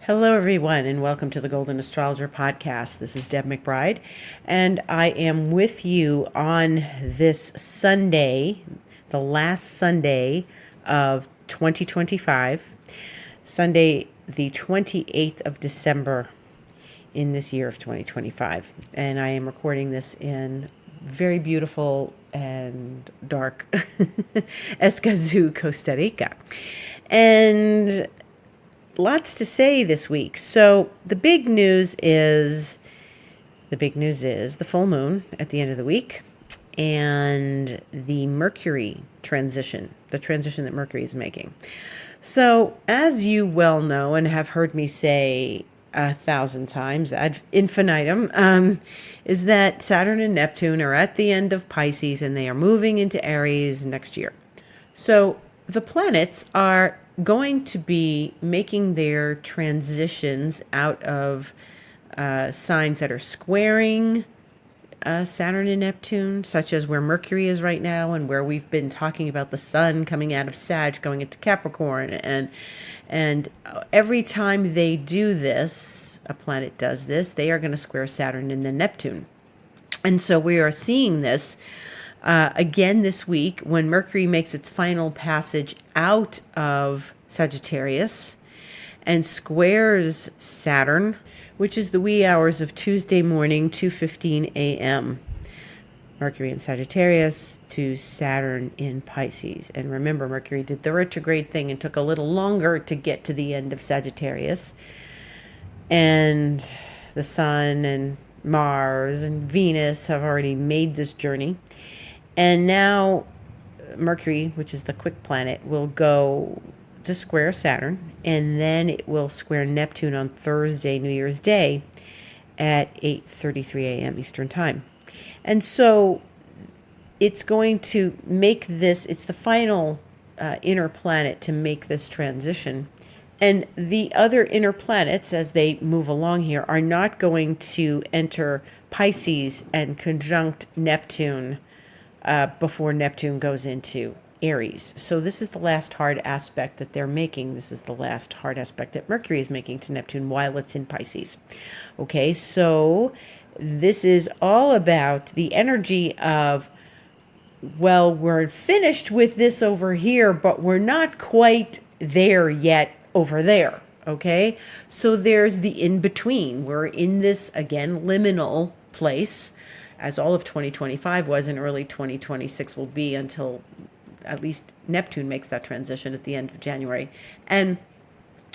Hello, everyone, and welcome to the Golden Astrologer Podcast. This is Deb McBride, and I am with you on this Sunday, the last Sunday of 2025, Sunday, the 28th of December in this year of 2025. And I am recording this in very beautiful and dark Escazú, Costa Rica. And lots to say this week. So the big news is the full moon at the end of the week and the Mercury transition, the transition that Mercury is making. So as you well know and have heard me say 1,000 times ad infinitum, is that Saturn and Neptune are at the end of Pisces and they are moving into Aries next year. So the planets are going to be making their transitions out of signs that are squaring Saturn and Neptune, such as where Mercury is right now and where we've been talking about the sun coming out of Sag going into Capricorn. And every time they do this, a planet does this, they are going to square Saturn and then Neptune. And so we are seeing this again this week when Mercury makes its final passage out of Sagittarius and squares Saturn, which is the wee hours of Tuesday morning, 2:15 a.m. Mercury in Sagittarius to Saturn in Pisces. And remember, Mercury did the retrograde thing and took a little longer to get to the end of Sagittarius. And the Sun and Mars and Venus have already made this journey. And now Mercury, which is the quick planet, will go to square Saturn, and then it will square Neptune on Thursday, New Year's Day, at 8:33 a.m. Eastern Time. And so it's going to make this, it's the final inner planet to make this transition. And the other inner planets, as they move along here, are not going to enter Pisces and conjunct Neptune before Neptune goes into Aries. So this is the last hard aspect that they're making. This is the last hard aspect that Mercury is making to Neptune while it's in Pisces. Okay, so this is all about the energy of, well, we're finished with this over here, but we're not quite there yet over there. Okay, so there's the in-between. We're in this, again, liminal place, as all of 2025 was, and early 2026 will be until at least Neptune makes that transition at the end of January. And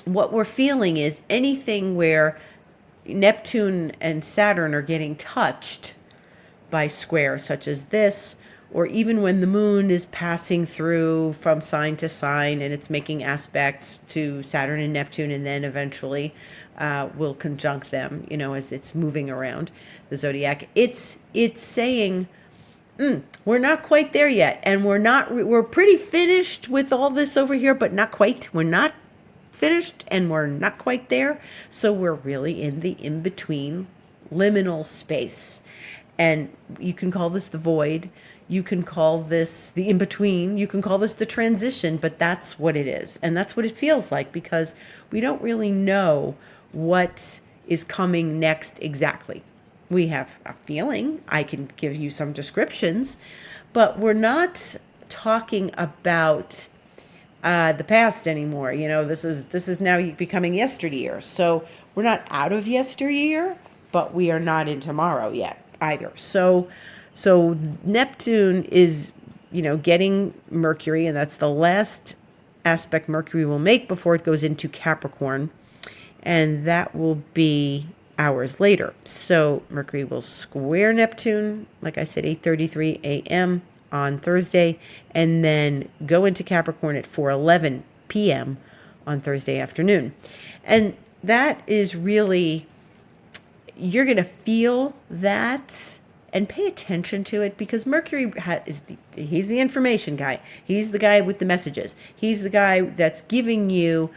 what we're feeling is anything where Neptune and Saturn are getting touched by squares such as this, or even when the moon is passing through from sign to sign and it's making aspects to Saturn and Neptune, and then eventually will conjunct them, as it's moving around the zodiac. It's saying, we're not quite there yet, and we're pretty finished with all this over here, but not quite. We're not finished, and we're not quite there. So we're really in the in-between liminal space. And you can call this the void. You can call this the in-between. You can call this the transition, but that's what it is. And that's what it feels like, because we don't really know what is coming next exactly. We have a feeling. I can give you some descriptions, but we're not talking about the past anymore. This is now becoming yesteryear. So we're not out of yesteryear, but we are not in tomorrow yet either. So Neptune is, getting Mercury, and that's the last aspect Mercury will make before it goes into Capricorn, and that will be hours later. So Mercury will square Neptune, like I said, 8:33 a.m. on Thursday, and then go into Capricorn at 4:11 p.m. on Thursday afternoon. And that is really, you're going to feel that and pay attention to it, because Mercury he's the information guy. He's the guy with the messages. He's the guy that's giving you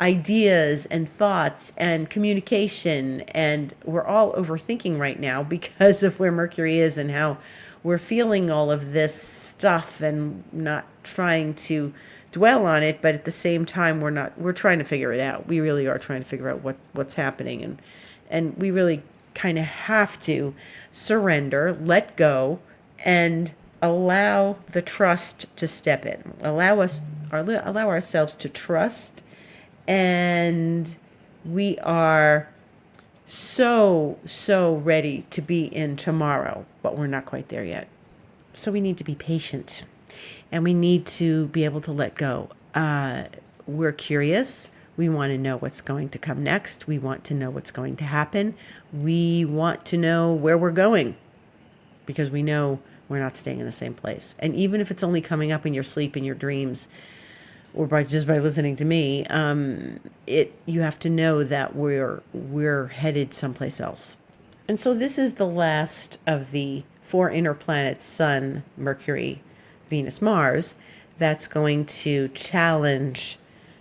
ideas and thoughts and communication, and we're all overthinking right now because of where Mercury is and how we're feeling all of this stuff and not trying to dwell on it, but at the same time, we're trying to figure it out. We really are trying to figure out what's happening. And we really kind of have to surrender, let go, and allow the trust to step in. Allow ourselves to trust. And we are so ready to be in tomorrow, but we're not quite there yet. So we need to be patient, and we need to be able to let go. We're curious. We want to know what's going to come next. We want to know what's going to happen. We want to know where we're going, because we know we're not staying in the same place. And even if it's only coming up in your sleep, in your dreams, or just by listening to me, you have to know that we're headed someplace else. And so this is the last of the 4 inner planets: Sun, Mercury, Venus, Mars, that's going to challenge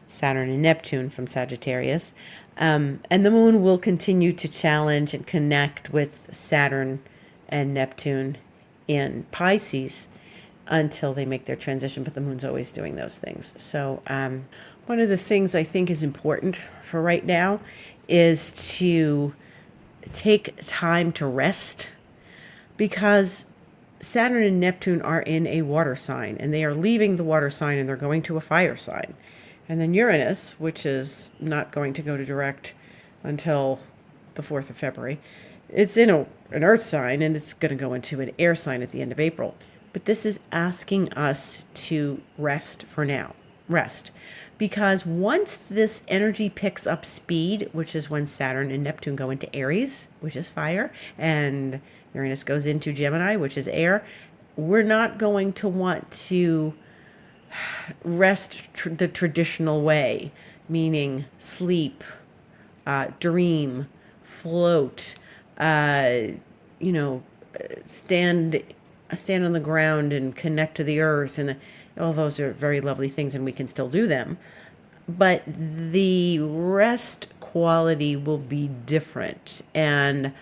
Saturn and Neptune from Sagittarius. And the moon will continue to challenge and connect with Saturn and Neptune in Pisces until they make their transition, but the moon's always doing those things. So one of the things I think is important for right now is to take time to rest, because Saturn and Neptune are in a water sign, and they are leaving the water sign and they're going to a fire sign. And then Uranus, which is not going to go to direct until the 4th of February, it's in an earth sign, and it's going to go into an air sign at the end of April. But this is asking us to rest for now. Rest. Because once this energy picks up speed, which is when Saturn and Neptune go into Aries, which is fire, and Uranus goes into Gemini, which is air, we're not going to want to rest the traditional way, meaning sleep, dream, float, stand on the ground and connect to the earth. And all those are very lovely things, and we can still do them. But the rest quality will be different. And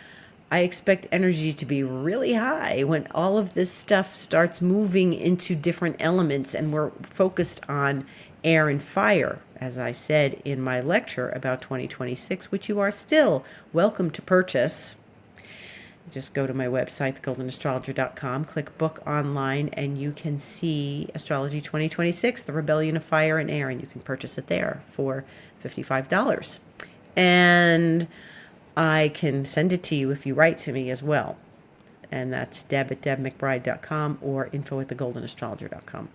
I expect energy to be really high when all of this stuff starts moving into different elements, and we're focused on air and fire, as I said in my lecture about 2026, which you are still welcome to purchase. Just go to my website, thegoldenastrologer.com, click book online, and you can see Astrology 2026, The Rebellion of Fire and Air, and you can purchase it there for $55. And I can send it to you if you write to me as well. And that's deb@debmcbride.com or info@thegoldenastrologer.com.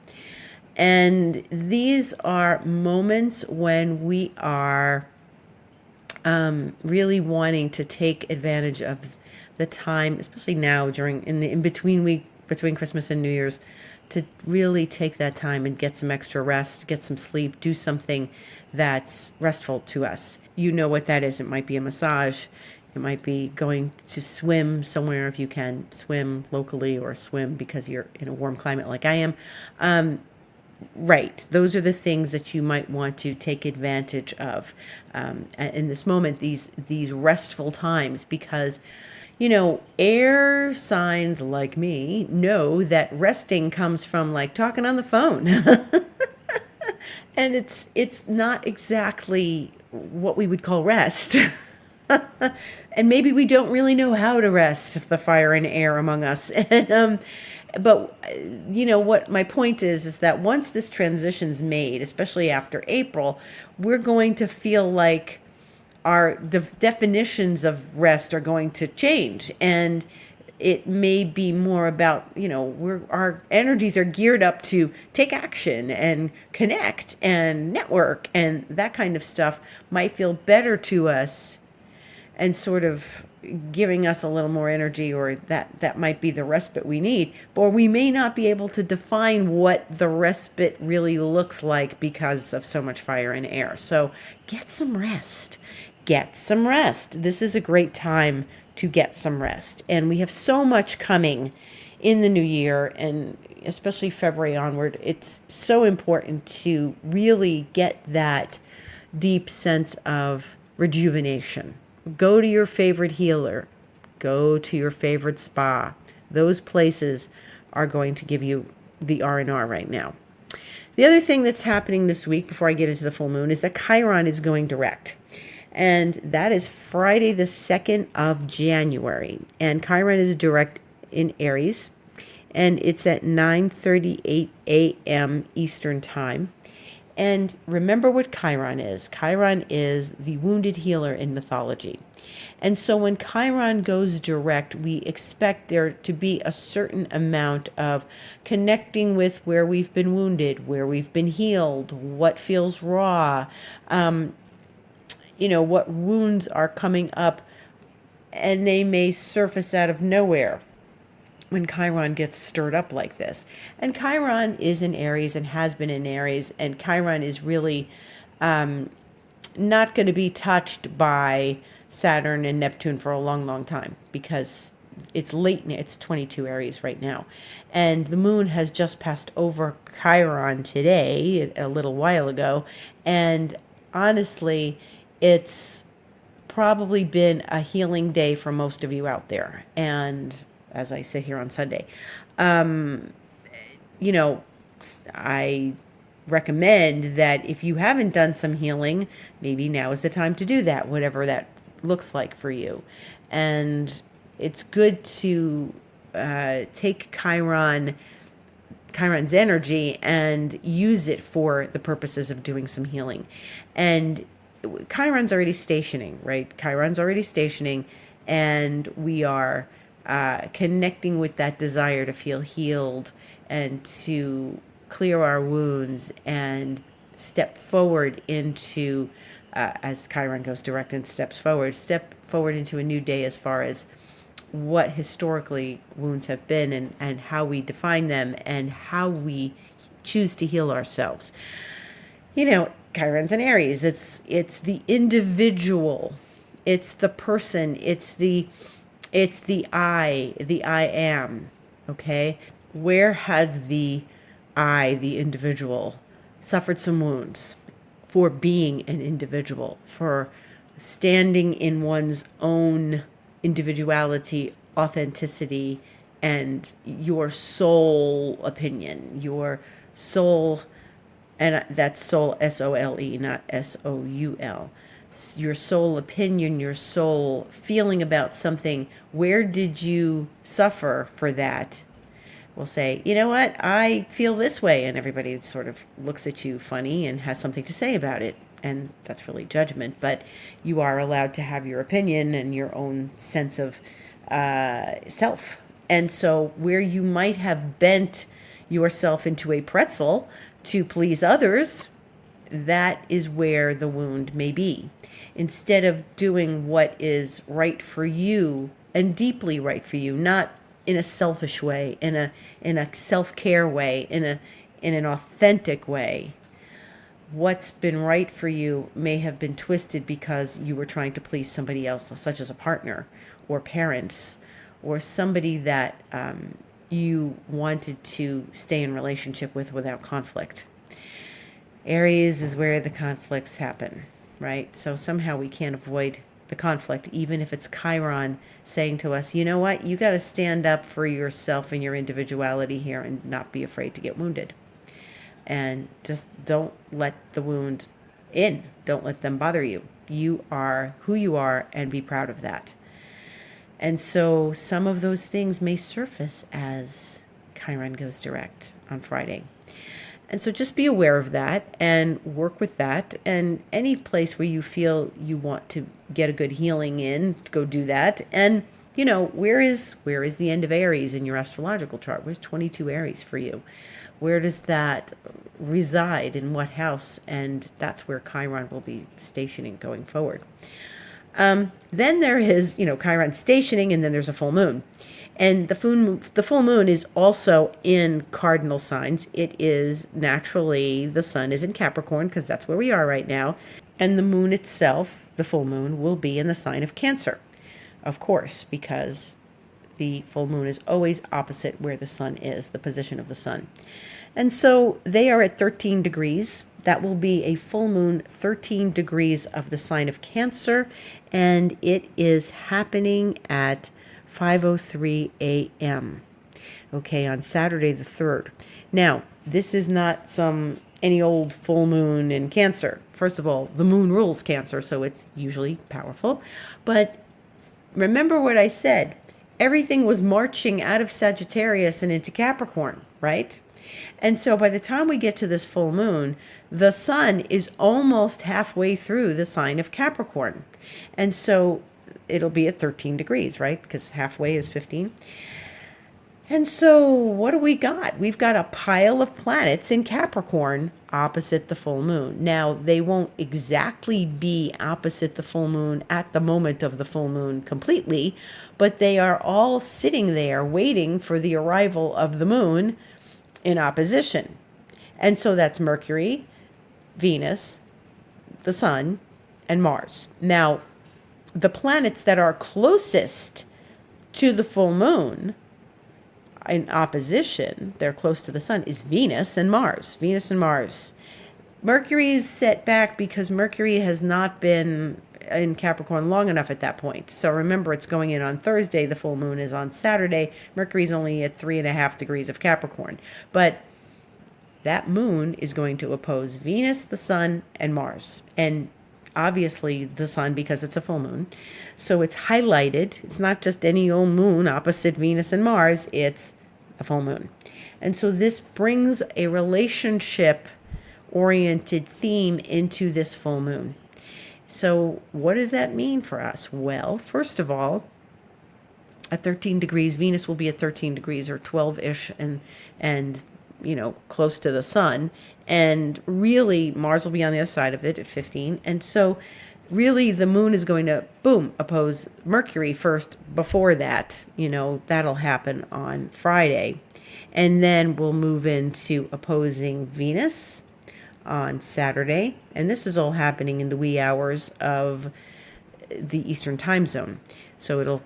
And these are moments when we are really wanting to take advantage of the time, especially now in between week between Christmas and New Year's, to really take that time and get some extra rest, get some sleep, do something that's restful to us. You know what that is. It might be a massage. It might be going to swim somewhere if you can swim locally, or swim because you're in a warm climate like I am. Right. Those are the things that you might want to take advantage of in this moment, these restful times, because air signs like me know that resting comes from like talking on the phone. And it's not exactly what we would call rest. And maybe we don't really know how to rest, the fire and air among us. And but what my point is that once this transition's made, especially after April, we're going to feel like our definitions of rest are going to change, and it may be more about, our energies are geared up to take action and connect and network, and that kind of stuff might feel better to us and sort of giving us a little more energy, or that might be the respite we need. Or we may not be able to define what the respite really looks like because of so much fire and air. So get some rest. Get some rest. This is a great time to get some rest. And we have so much coming in the new year, and especially February onward. It's so important to really get that deep sense of rejuvenation. Go to your favorite healer. Go to your favorite spa. Those places are going to give you the R&R right now. The other thing that's happening this week before I get into the full moon is that Chiron is going direct. And that is Friday, the 2nd of January. And Chiron is direct in Aries. And it's at 9:38 a.m. Eastern Time. And remember what Chiron is. Chiron is the wounded healer in mythology. And so when Chiron goes direct, we expect there to be a certain amount of connecting with where we've been wounded, where we've been healed, what feels raw, what wounds are coming up, and they may surface out of nowhere when Chiron gets stirred up like this. And Chiron is in Aries and has been in Aries, and Chiron is really not going to be touched by Saturn and Neptune for a long, long time, because it's late, it's 22 Aries right now. And the moon has just passed over Chiron today, a little while ago, and honestly, it's probably been a healing day for most of you out there. And as I sit here on Sunday, I recommend that if you haven't done some healing, maybe now is the time to do that, whatever that looks like for you. And it's good to take Chiron's energy and use it for the purposes of doing some healing. And Chiron's already stationing, right? Chiron's already stationing, and we are connecting with that desire to feel healed and to clear our wounds and step forward into, as Chiron goes direct and step forward into a new day as far as what historically wounds have been and how we define them and how we choose to heal ourselves. Chiron's in Aries. It's the individual. It's the person. It's the I am. Okay? Where has the I, the individual, suffered some wounds for being an individual, for standing in one's own individuality, authenticity, and your soul opinion, your soul, and that's soul, S-O-L-E, not S-O-U-L. Your soul opinion, your soul feeling about something. Where did you suffer for that? We'll say, you know what, I feel this way, and everybody sort of looks at you funny and has something to say about it. And that's really judgment, but you are allowed to have your opinion and your own sense of self. And so where you might have bent yourself into a pretzel to please others, that is where the wound may be. Instead of doing what is right for you and deeply right for you, not in a selfish way, in a self-care way, in an authentic way. What's been right for you may have been twisted because you were trying to please somebody else, such as a partner or parents or somebody that you wanted to stay in relationship with without conflict. Aries is where the conflicts happen, right? So somehow we can't avoid the conflict, even if it's Chiron saying to us, you know what, you got to stand up for yourself and your individuality here and not be afraid to get wounded. And just don't let the wound in. Don't let them bother you. You are who you are, and be proud of that. And so some of those things may surface as Chiron goes direct on Friday. And so just be aware of that and work with that. And any place where you feel you want to get a good healing in, go do that. And, where is the end of Aries in your astrological chart? Where's 22 Aries for you? Where does that reside, in what house? And that's where Chiron will be stationing going forward. Then there is, Chiron stationing, and then there's a full moon. And the full moon is also in cardinal signs. It is naturally, the sun is in Capricorn, because that's where we are right now. And the moon itself, the full moon, will be in the sign of Cancer, of course, because the full moon is always opposite where the sun is, the position of the sun. And so they are at 13 degrees. That will be a full moon, 13 degrees of the sign of Cancer. And it is happening at 5:03 a.m. Okay, on Saturday the 3rd. Now, this is not any old full moon in Cancer. First of all, the moon rules Cancer, so it's usually powerful. But remember what I said. Everything was marching out of Sagittarius and into Capricorn, right? And so by the time we get to this full moon, the sun is almost halfway through the sign of Capricorn. And so it'll be at 13 degrees, right? Because halfway is 15. And so what do we got? We've got a pile of planets in Capricorn opposite the full moon. Now, they won't exactly be opposite the full moon at the moment of the full moon completely, but they are all sitting there waiting for the arrival of the moon in opposition. And so that's Mercury, Venus, the Sun, and Mars. Now, the planets that are closest to the full moon in opposition, they're close to the sun, is Venus and Mars. Venus and Mars. Mercury is set back because Mercury has not been in Capricorn long enough at that point. So remember, it's going in on Thursday. The full moon is on Saturday. Mercury's only at 3.5 degrees of Capricorn. But that moon is going to oppose Venus, the sun, and Mars. And obviously the sun, because it's a full moon. So it's highlighted. It's not just any old moon opposite Venus and Mars. It's a full moon. And so this brings a relationship-oriented theme into this full moon. So what does that mean for us? Well, first of all, at 13 degrees, Venus will be at 13 degrees or 12-ish and close to the sun. And really, Mars will be on the other side of it at 15. And so really the moon is going to, oppose Mercury first before that. That'll happen on Friday. And then we'll move into opposing Venus on Saturday. And this is all happening in the wee hours of the Eastern time zone. So it'll,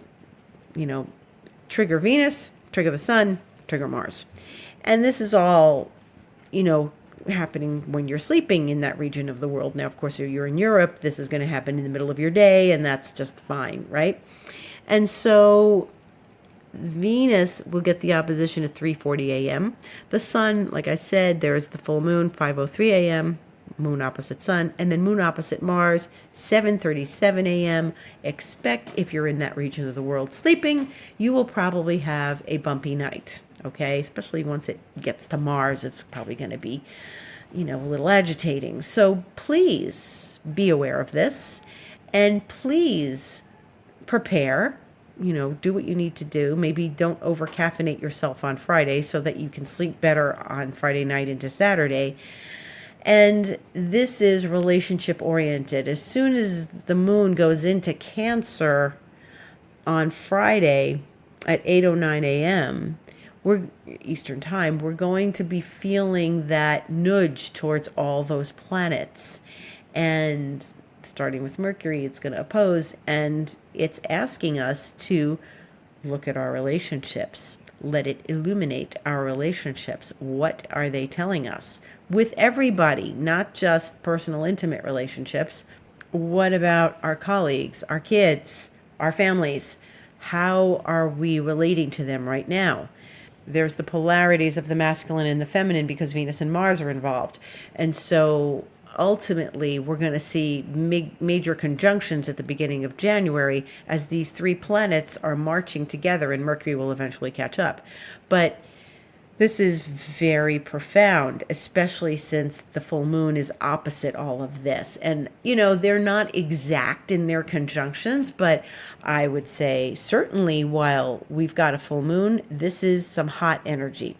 trigger Venus, trigger the sun, trigger Mars. And this is all, happening when you're sleeping in that region of the world. Now, of course, if you're in Europe, this is going to happen in the middle of your day, and that's just fine, right? And so Venus will get the opposition at 3:40 a.m. The sun, like I said, there's the full moon, 5:03 a.m., moon opposite sun, and then moon opposite Mars, 7:37 a.m. Expect, if you're in that region of the world sleeping, you will probably have a bumpy night. Okay, especially once it gets to Mars, it's probably going to be, a little agitating. So please be aware of this, and please prepare. Do what you need to do. Maybe don't over caffeinate yourself on Friday so that you can sleep better on Friday night into Saturday. And this is relationship oriented. As soon as the moon goes into Cancer on Friday at 8:09 a.m., Eastern time, we're going to be feeling that nudge towards all those planets. And starting with Mercury, it's going to oppose, and it's asking us to look at our relationships. Let it illuminate our relationships. What are they telling us? With everybody, not just personal, intimate relationships. What about our colleagues, our kids, our families? How are we relating to them right now? There's the polarities of the masculine and the feminine because Venus and Mars are involved. And so ultimately, we're going to see major conjunctions at the beginning of January as these three planets are marching together, and Mercury will eventually catch up. But this is very profound, especially since the full moon is opposite all of this. And, they're not exact in their conjunctions, but I would say certainly while we've got a full moon, this is some hot energy.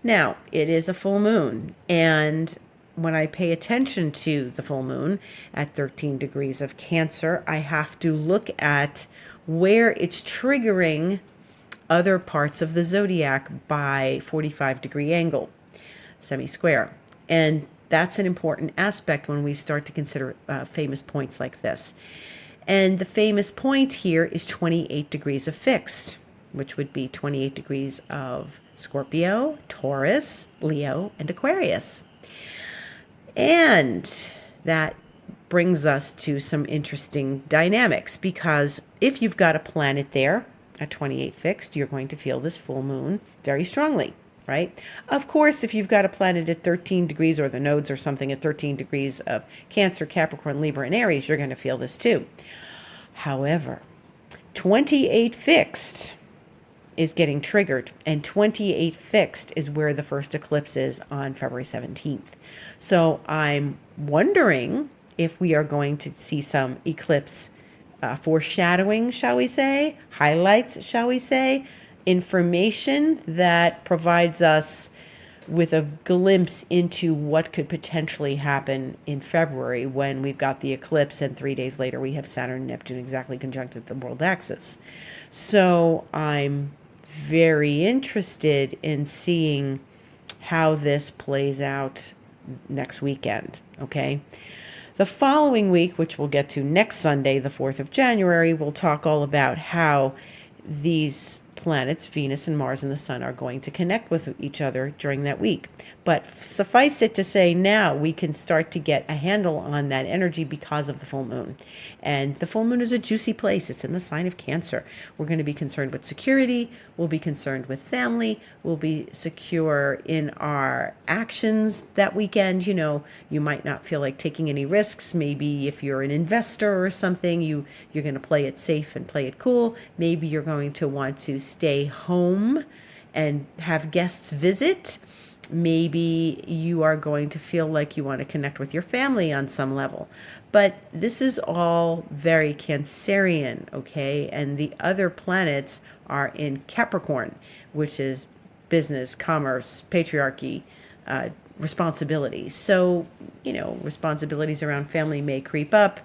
Now, it is a full moon, and when I pay attention to the full moon at 13 degrees of Cancer, I have to look at where it's triggering other parts of the zodiac by 45-degree angle, semi-square. And that's an important aspect when we start to consider famous points like this. And the famous point here is 28 degrees of fixed, which would be 28 degrees of Scorpio, Taurus, Leo, and Aquarius. And that brings us to some interesting dynamics, because if you've got a planet there at 28 fixed, you're going to feel this full moon very strongly. right? Of course, if you've got a planet at 13 degrees or the nodes or something at 13 degrees of Cancer, Capricorn, Libra, and Aries, you're going to feel this too. However, 28 fixed is getting triggered, and 28 fixed is where the first eclipse is on February 17th. So I'm wondering if we are going to see some eclipse foreshadowing, shall we say, highlights, shall we say, information that provides us with a glimpse into what could potentially happen in February when we've got the eclipse and 3 days later we have Saturn and Neptune exactly conjunct at the world axis. So I'm very interested in seeing how this plays out next weekend, okay? The following week, which we'll get to next Sunday, the 4th of January, we'll talk all about how these planets, Venus and Mars and the Sun, are going to connect with each other during that week. But suffice it to say, now we can start to get a handle on that energy because of the full moon. And the full moon is a juicy place. It's in the sign of Cancer. We're going to be concerned with security. We'll be concerned with family. We'll be secure in our actions that weekend. You know, you might not feel like taking any risks. Maybe if you're an investor or something, you're going to play it safe and play it cool. Maybe you're going to want to stay home and have guests visit. Maybe you are going to feel like you want to connect with your family on some level. But this is all very Cancerian, okay? And the other planets are in Capricorn, which is business, commerce, patriarchy, responsibility. So, you know, responsibilities around family may creep up.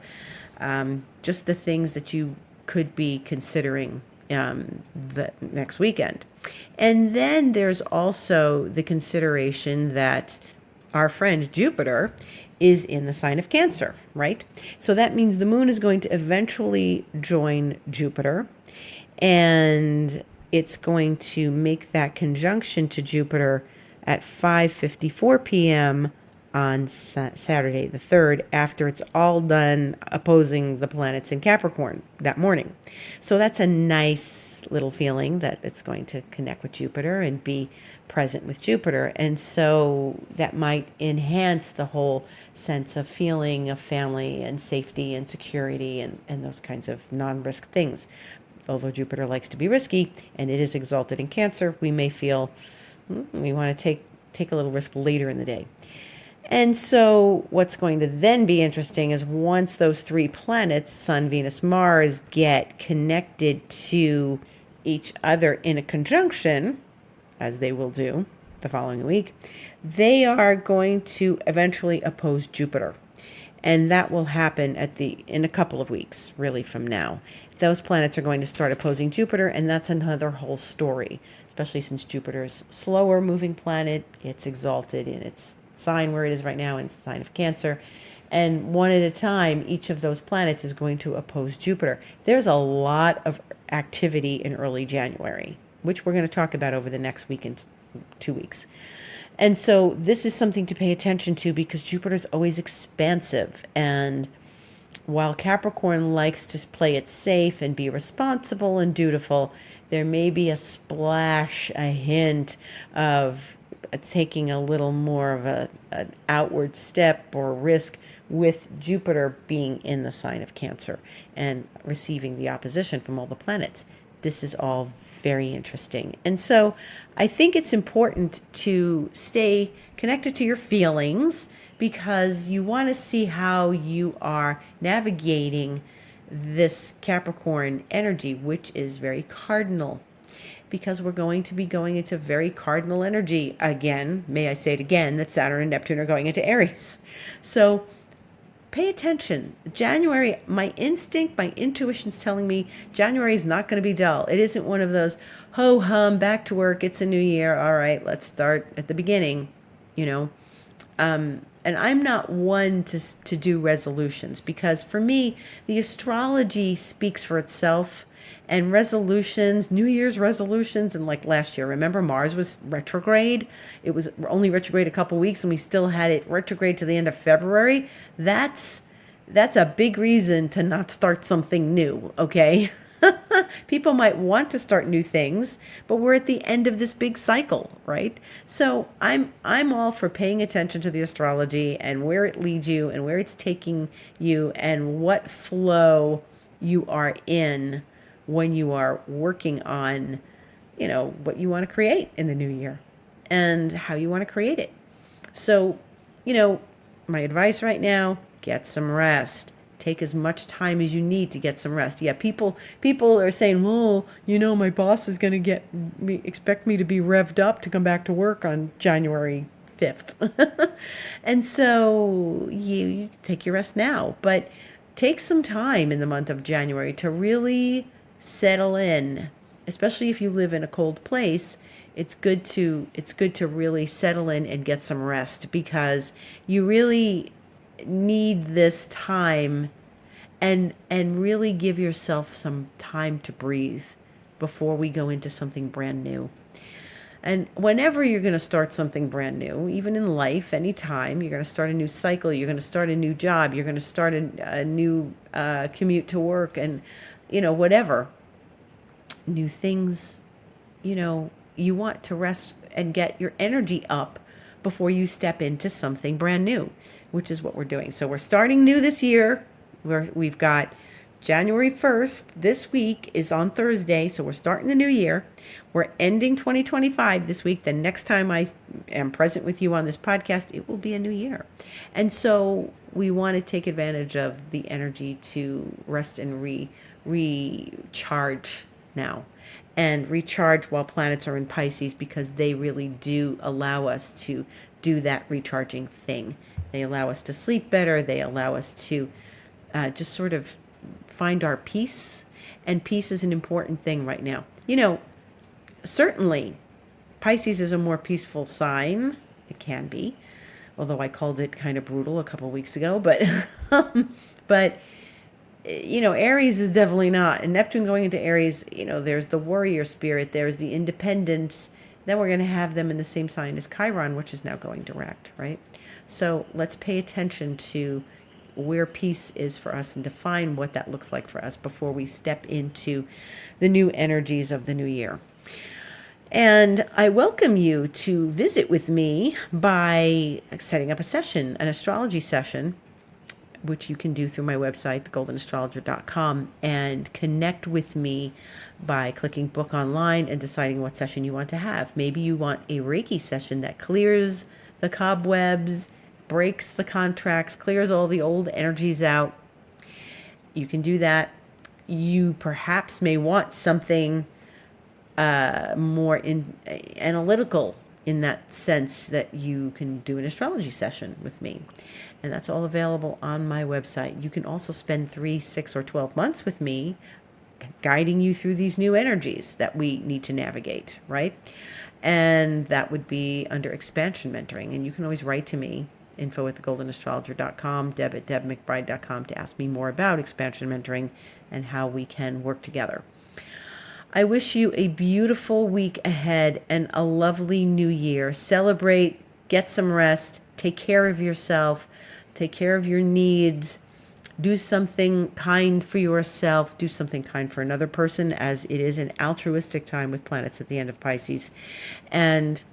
Just the things that you could be considering the next weekend. And then there's also the consideration that our friend Jupiter is in the sign of Cancer, right? So that means the moon is going to eventually join Jupiter, and it's going to make that conjunction to Jupiter at 5:54 p.m. on Saturday the 3rd, after it's all done opposing the planets in Capricorn that morning. So that's a nice little feeling that it's going to connect with Jupiter and be present with Jupiter. And so that might enhance the whole sense of feeling of family and safety and security and those kinds of non-risk things. Although Jupiter likes to be risky and it is exalted in Cancer, we may feel we want to take a little risk later in the day. And so what's going to then be interesting is once those three planets, Sun, Venus, Mars, get connected to each other in a conjunction, as they will do the following week, they are going to eventually oppose Jupiter. And that will happen in a couple of weeks, really, from now. Those planets are going to start opposing Jupiter, and that's another whole story, especially since Jupiter is a slower moving planet. It's exalted in its sign where it is right now, in the sign of Cancer. And one at a time, each of those planets is going to oppose Jupiter. There's a lot of activity in early January, which we're going to talk about over the next week and 2 weeks. And so this is something to pay attention to because Jupiter is always expansive. And while Capricorn likes to play it safe and be responsible and dutiful, there may be a splash, a hint of taking a little more of an outward step or risk with Jupiter being in the sign of Cancer and receiving the opposition from all the planets. This is all very interesting. And so I think it's important to stay connected to your feelings because you want to see how you are navigating this Capricorn energy, which is very cardinal. Because we're going to be going into very cardinal energy again. May I say it again, that Saturn and Neptune are going into Aries. So pay attention. January, my instinct, my intuition's telling me January is not going to be dull. It isn't one of those, ho-hum, back to work, it's a new year, all right, let's start at the beginning, you know. And I'm not one to do resolutions because for me, the astrology speaks for itself. And resolutions, New Year's resolutions, and like last year, remember Mars was retrograde? It was only retrograde a couple weeks and we still had it retrograde to the end of February. That's a big reason to not start something new, okay? People might want to start new things, but we're at the end of this big cycle, right? So I'm all for paying attention to the astrology and where it leads you and where it's taking you and what flow you are in when you are working on, what you want to create in the new year and how you want to create it. So, my advice right now, get some rest. Take as much time as you need to get some rest. Yeah, people are saying, well, my boss is going to expect me to be revved up to come back to work on January 5th. And so you take your rest now, but take some time in the month of January to really settle in, especially if you live in a cold place. It's good to really settle in and get some rest, because you really need this time and really give yourself some time to breathe before we go into something brand new. And whenever you're going to start something brand new, even in life, anytime, you're going to start a new cycle, you're going to start a new job, you're going to start a new commute to work, and, whatever. New things, you want to rest and get your energy up before you step into something brand new, which is what we're doing. So we're starting new this year. We've got January 1st. This week is on Thursday, so we're starting the new year. We're ending 2025 this week. The next time I am present with you on this podcast, it will be a new year. And so we want to take advantage of the energy to rest and recharge now. And recharge while planets are in Pisces, because they really do allow us to do that recharging thing. They allow us to sleep better. They allow us to just sort of find our peace. And peace is an important thing right now. Certainly Pisces is a more peaceful sign. It can be, although I called it kind of brutal a couple of weeks ago. But Aries is definitely not. And Neptune going into Aries, there's the warrior spirit, there's the independence. Then we're going to have them in the same sign as Chiron, which is now going direct, right? So let's pay attention to where peace is for us and define what that looks like for us before we step into the new energies of the new year. And I welcome you to visit with me by setting up a session, an astrology session, which you can do through my website, thegoldenastrologer.com, and connect with me by clicking book online and deciding what session you want to have. Maybe you want a Reiki session that clears the cobwebs, breaks the contracts, clears all the old energies out. You can do that. You perhaps may want something more analytical, in that sense that you can do an astrology session with me. And that's all available on my website. You can also spend 3, 6, or 12 months with me guiding you through these new energies that we need to navigate, right? And that would be under expansion mentoring. And you can always write to me, info@thegoldenastrologer.com, deb@debmcbride.com, to ask me more about expansion mentoring and how we can work together. I wish you a beautiful week ahead and a lovely new year. Celebrate, get some rest, take care of yourself, take care of your needs, do something kind for yourself, do something kind for another person, as it is an altruistic time with planets at the end of Pisces. And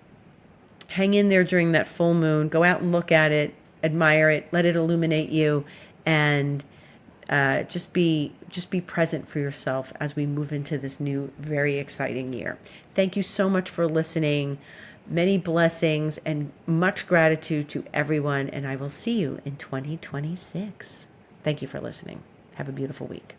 hang in there during that full moon. Go out and look at it, admire it, let it illuminate you, and just be present for yourself as we move into this new, very exciting year. Thank you so much for listening. Many blessings and much gratitude to everyone, and I will see you in 2026. Thank you for listening. Have a beautiful week.